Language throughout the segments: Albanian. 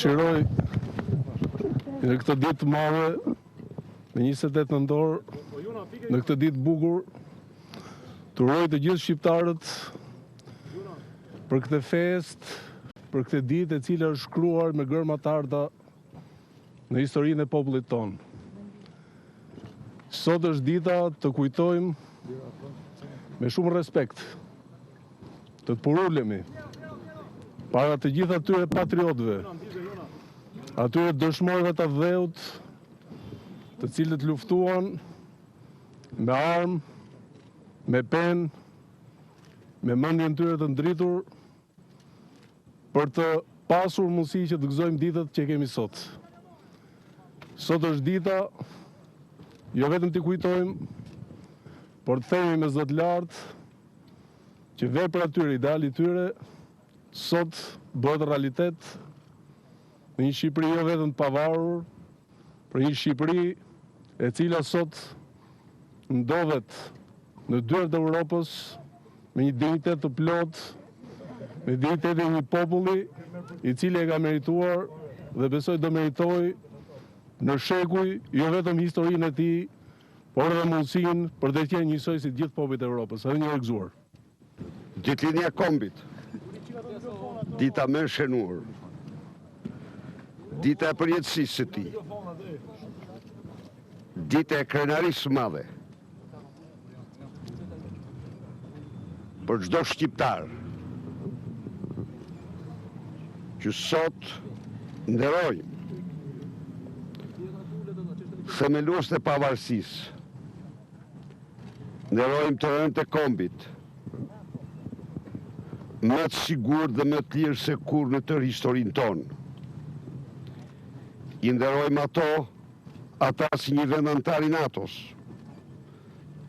Shiroj në këtë ditë të madhe, me 28 nëntor, në këtë ditë bukur, të uroj të gjithë shqiptarët për këtë fest, për këtë ditë e cila është shkruar me gërma të arta në historinë e popullit tonë. Sot është dita të kujtojmë me shumë respekt, të purullemi para të gjithë atyre patriotëve, atyre dëshmorëve të dheut, të cilët luftuan me armë, me penë, me mendjen tyre të ndritur, për të pasur mundësi që të gëzojmë ditët që kemi sot. Sot është dita, jo vetëm të kujtojmë, por të themi me zot lartë, që vepra tyre, ideali tyre, sot bëhet realitet në një Shqipëri jo vetëm të pavarur, për një Shqipëri e cila sot ndodhet në dyert e Europës me një dignitet të plot, me dignitetin e një populli i cili e ka merituar dhe besoj do meritoj në shekuj jo vetëm historinë e tij, por edhe mundësinë për të qenë njësoj si gjithë popujt e Europës, edhe një gëzuar. Ditëlindja e Kombit, dita më e shënuar, dita e përjetësisë së tij, dita e krenarisë së madhe për çdo shqiptar që sot nderojmë themeluesit e pavarësisë, nderojmë të rënët e Kombit, më të sigur dhe më të lirë se kur në tërë historinë tonë. I nderojmë ata si një vend antar i NATO-s.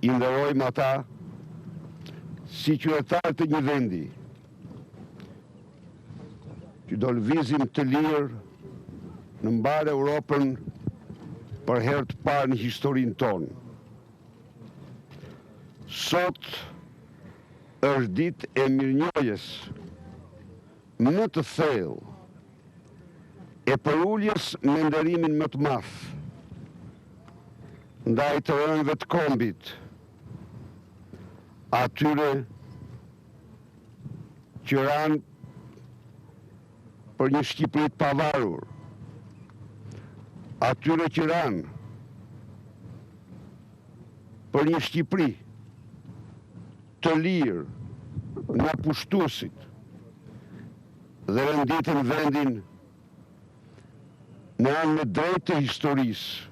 I nderojmë ata si qytetarë të një vendi që do lëvizim të lirë në mbar Europën për herë të parë në historinë tonë. Sot është ditë e mirënjohjes më të thellë, e përuljes me nderimin më të madh ndaj të rënëve të Kombit, atyre që ranë për një Shqipëri të pavarur, atyre që ranë për një Shqipëri të lirë nga pushtuesit dhe renditën vendin në anë me drejtë të historisë